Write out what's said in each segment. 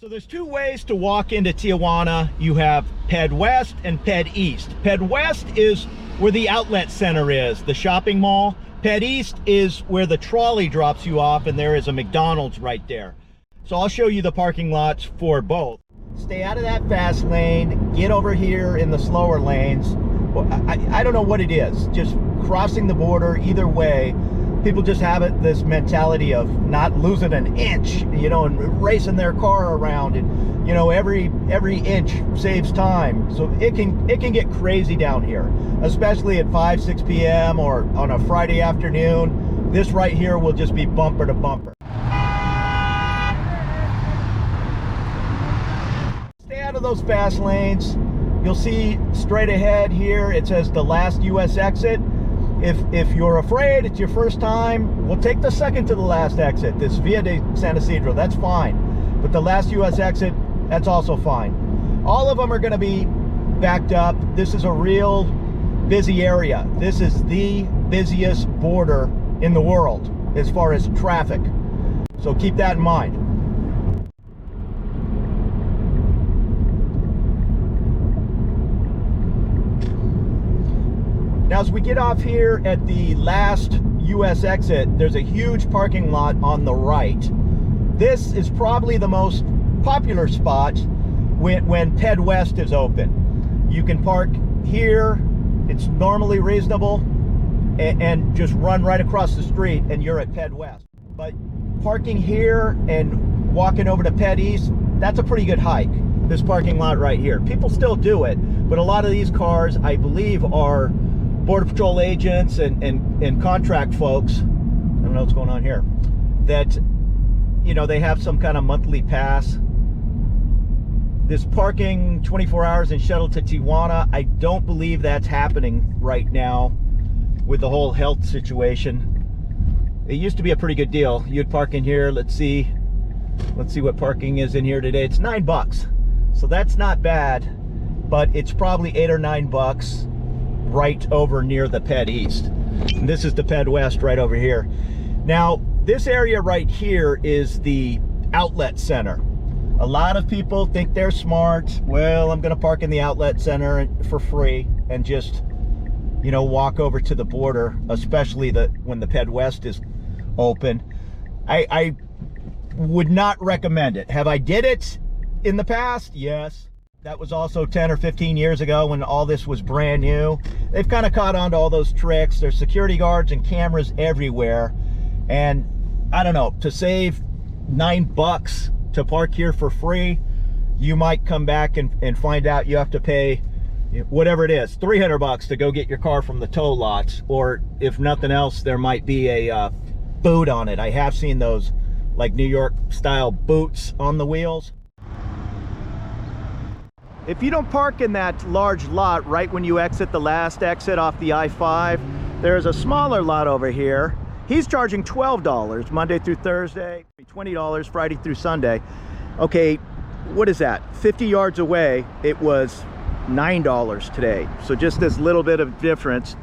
So there's two ways to walk into Tijuana. You have Ped West and Ped East. Ped West is where the outlet center is, the shopping mall. Ped East is where the trolley drops you off, and there is a McDonald's right there. So I'll show you the parking lots for both. Stay out of that fast lane, get over here in the slower lanes. Well, I don't know what it is, just crossing the border either way. People just have this mentality of not losing an inch, you know, and racing their car around, and you know, every inch saves time. So it can get crazy down here, especially at 5-6 p.m. or on a Friday afternoon. This right here will just be bumper to bumper. Stay out of those fast lanes. You'll see straight ahead here, it says the last U.S. exit. If you're afraid, it's your first time, we'll take the second to the last exit, this Via de San Isidro, that's fine. But the last U.S. exit, that's also fine. All of them are going to be backed up. This is a real busy area. This is the busiest border in the world as far as traffic. So keep that in mind. Now, as we get off here at the last U.S. exit, there's a huge parking lot on the right. This is probably the most popular spot when Ped West is open. You can park here, it's normally reasonable, and just run right across the street and you're at Ped West. But parking here and walking over to Ped East, that's a pretty good hike, this parking lot right here. People still do it, but a lot of these cars, I believe, are Border Patrol agents and contract folks, I don't know what's going on here, that, you know, they have some kind of monthly pass. This parking 24 hours and shuttle to Tijuana, I don't believe that's happening right now with the whole health situation. It used to be a pretty good deal. You'd park in here, let's see what parking is in here today. It's $9, so that's not bad, but it's probably $8 or $9 right over near the Ped East. And this is the Ped West right over here. Now, this area right here is the outlet center. A lot of people think they're smart. Well, I'm gonna park in the outlet center for free and just, you know, walk over to the border, especially when the Ped West is open. I would not recommend it. Have I did it in the past? Yes. That was also 10 or 15 years ago when all this was brand new. They've kind of caught on to all those tricks. There's security guards and cameras everywhere. And I don't know, to save $9 to park here for free, you might come back and find out you have to pay whatever it is, $300 to go get your car from the tow lots. Or if nothing else, there might be a boot on it. I have seen those like New York style boots on the wheels. If you don't park in that large lot right when you exit the last exit off the I-5, there's a smaller lot over here. He's charging $12 Monday through Thursday, $20 Friday through Sunday. Okay, what is that? 50 yards away, it was $9 today. So just this little bit of difference.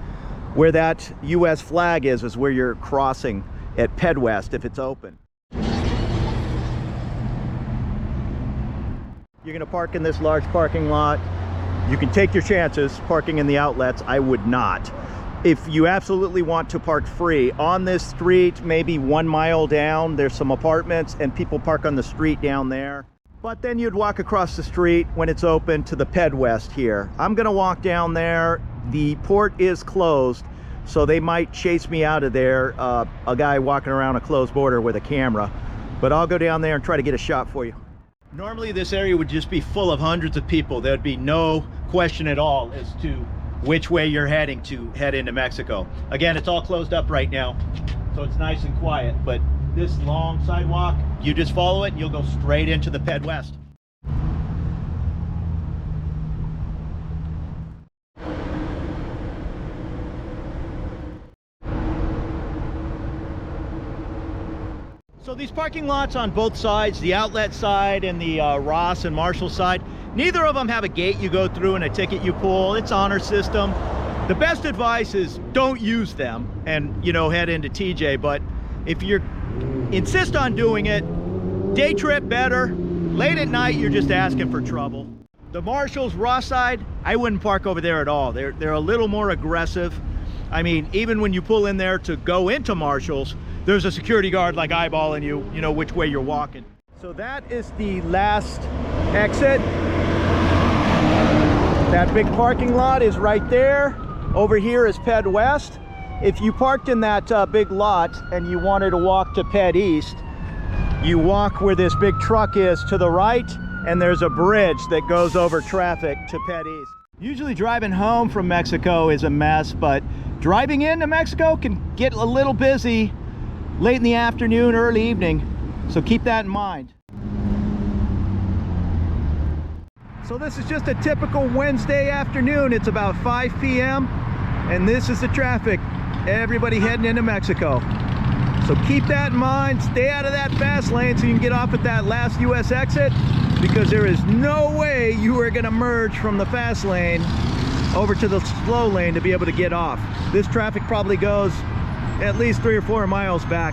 Where that US flag is where you're crossing at Ped West if it's open. You're going to park in this large parking lot. You can take your chances parking in the outlets. I would not. If you absolutely want to park free on this street, maybe 1 mile down, there's some apartments and people park on the street down there. But then you'd walk across the street when it's open to the Ped West here. I'm going to walk down there. The port is closed, so they might chase me out of there. A guy walking around a closed border with a camera. But I'll go down there and try to get a shot for you. Normally this area would just be full of hundreds of people. There'd be no question at all as to which way you're heading to head into Mexico. Again, it's all closed up right now, so it's nice and quiet. But this long sidewalk, you just follow it and you'll go straight into the Ped West. So these parking lots on both sides, the outlet side and the Ross and Marshall side, neither of them have a gate you go through and a ticket you pull. It's honor system. The best advice is don't use them and, you know, head into TJ. But if you insist on doing it, day trip better, Late at night, you're just asking for trouble. The Marshalls raw side, I wouldn't park over there at all. They're a little more aggressive. I mean, even when you pull in there to go into Marshalls, there's a security guard like eyeballing you, you know, which way you're walking. So that is the last exit. That big parking lot is right there. Over here is Ped West. If you parked in that big lot and you wanted to walk to Ped East, you walk where this big truck is to the right, and there's a bridge that goes over traffic to Ped East. Usually driving home from Mexico is a mess, but driving into Mexico can get a little busy late in the afternoon, early evening, so keep that in mind. So this is just a typical Wednesday afternoon. It's about 5 p.m. and this is the traffic. Everybody heading into Mexico. So keep that in mind. Stay out of that fast lane so you can get off at that last US exit, because there is no way you are going to merge from the fast lane over to the slow lane to be able to get off. This traffic probably goes at least 3 or 4 miles back.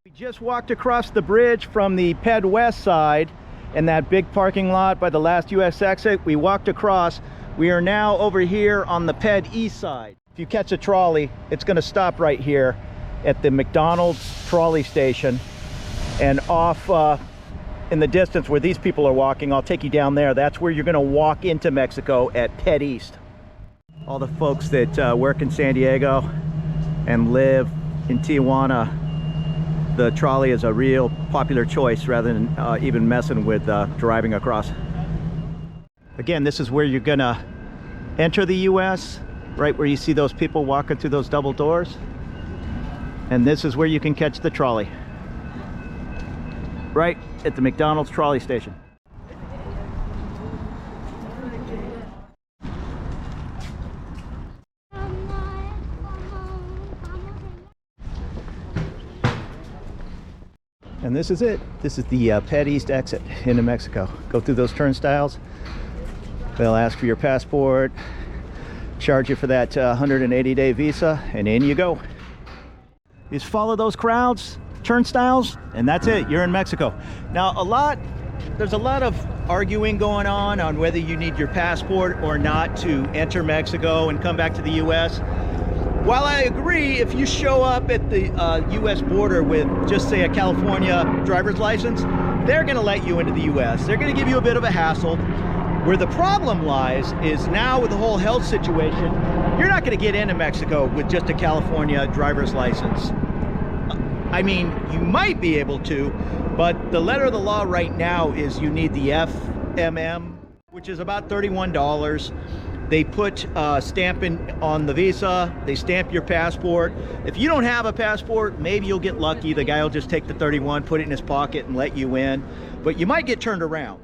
We just walked across the bridge from the Ped West side and that big parking lot by the last US exit. We walked across. We are now over here on the Ped East side. If you catch a trolley, it's going to stop right here at the McDonald's trolley station, and off in the distance where these people are walking, I'll take you down there. That's where you're going to walk into Mexico at Ped East. All the folks that work in San Diego and live in Tijuana, the trolley is a real popular choice rather than even messing with driving across. Again, this is where you're gonna enter the US, right where you see those people walking through those double doors. And this is where you can catch the trolley, right at the McDonald's trolley station. And this is it. This is the Ped East exit into Mexico. Go through those turnstiles. They'll ask for your passport, charge you for that 180-day visa, and in you go. You just follow those crowds, turnstiles, and that's it. You're in Mexico. Now, there's a lot of arguing going on whether you need your passport or not to enter Mexico and come back to the US. While I agree, if you show up at the US border with, just say, a California driver's license, they're gonna let you into the US. They're gonna give you a bit of a hassle. Where the problem lies is now with the whole health situation, you're not gonna get into Mexico with just a California driver's license. I mean, you might be able to, but the letter of the law right now is you need the FMM, which is about $31. They put stamping on the visa, they stamp your passport. If you don't have a passport, maybe you'll get lucky. The guy will just take the 31, put it in his pocket and let you in, but you might get turned around.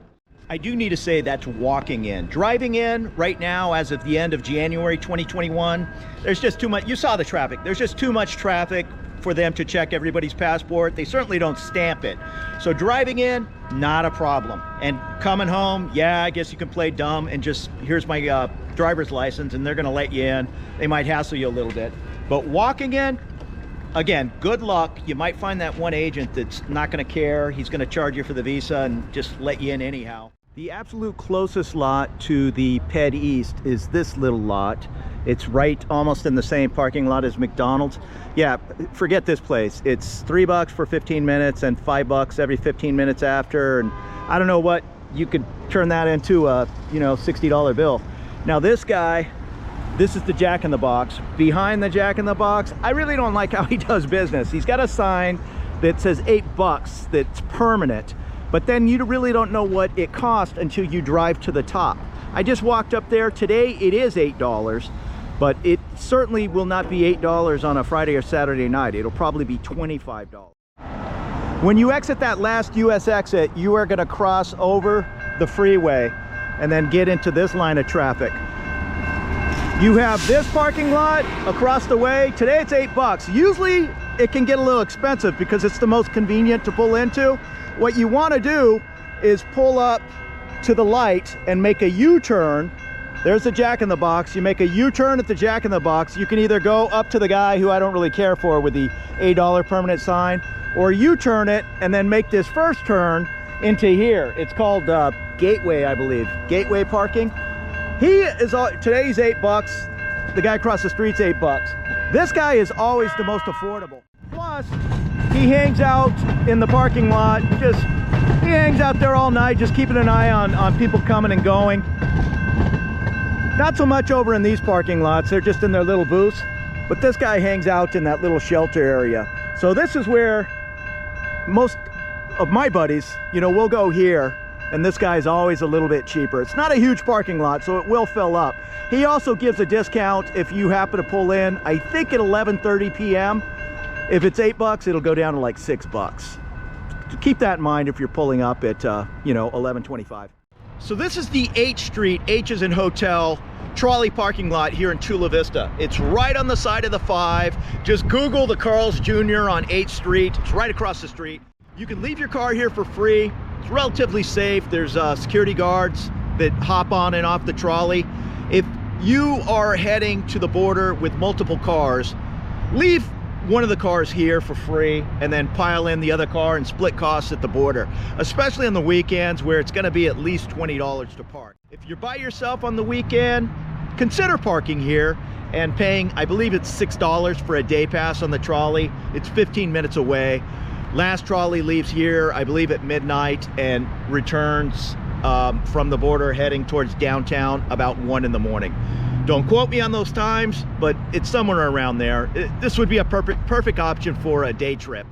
I do need to say that's walking in. Driving in right now, as of the end of January 2021, there's just too much. You saw the traffic. There's just too much traffic for them to check everybody's passport. They certainly don't stamp it. So driving in, not a problem. And coming home, yeah, I guess you can play dumb and just, here's my driver's license, and they're gonna let you in. They might hassle you a little bit. But walking in, again, good luck. You might find that one agent that's not gonna care. He's gonna charge you for the visa and just let you in anyhow. The absolute closest lot to the Ped East is this little lot. It's right almost in the same parking lot as McDonald's. Yeah, forget this place. It's $3 for 15 minutes and $5 every 15 minutes after. And I don't know what, you could turn that into a, $60 bill. Now this guy, this is the Jack in the Box. Behind the Jack in the Box, I really don't like how he does business. He's got a sign that says $8 that's permanent, but then you really don't know what it costs until you drive to the top. I just walked up there. Today it is $8, but it certainly will not be $8 on a Friday or Saturday night. It'll probably be $25. When you exit that last US exit, you are gonna cross over the freeway and then get into this line of traffic. You have this parking lot across the way. Today it's $8. Usually it can get a little expensive because it's the most convenient to pull into. What you want to do is pull up to the light and make a U-turn. There's the Jack in the Box. You make a U-turn at the Jack in the Box. You can either go up to the guy who I don't really care for with the $8 permanent sign, or U-turn it and then make this first turn into here. It's called Gateway, I believe. Gateway parking. He is, today's $8. The guy across the street's $8. This guy is always the most affordable. Plus, he hangs out in the parking lot. He hangs out there all night, just keeping an eye on people coming and going. Not so much over in these parking lots. They're just in their little booths. But this guy hangs out in that little shelter area. So this is where most of my buddies, you know, will go here. And this guy's always a little bit cheaper. It's not a huge parking lot, so it will fill up. He also gives a discount if you happen to pull in, I think at 11:30 p.m. If it's $8, it'll go down to like $6. Keep that in mind if you're pulling up at, you know, 11:25. So this is the H Street, H is in hotel, trolley parking lot here in Chula Vista. It's right on the side of the 5. Just Google the Carl's Jr. on 8th Street. It's right across the street. You can leave your car here for free. It's relatively safe. There's security guards that hop on and off the trolley. If you are heading to the border with multiple cars, leave one of the cars here for free and then pile in the other car and split costs at the border, especially on the weekends where it's going to be at least $20 to park. If you're by yourself on the weekend, consider parking here and paying, I believe it's $6 for a day pass on the trolley. It's 15 minutes away. Last trolley leaves here, I believe at midnight, and returns from the border heading towards downtown about 1 in the morning. Don't quote me on those times, but it's somewhere around there. This would be a perfect option for a day trip.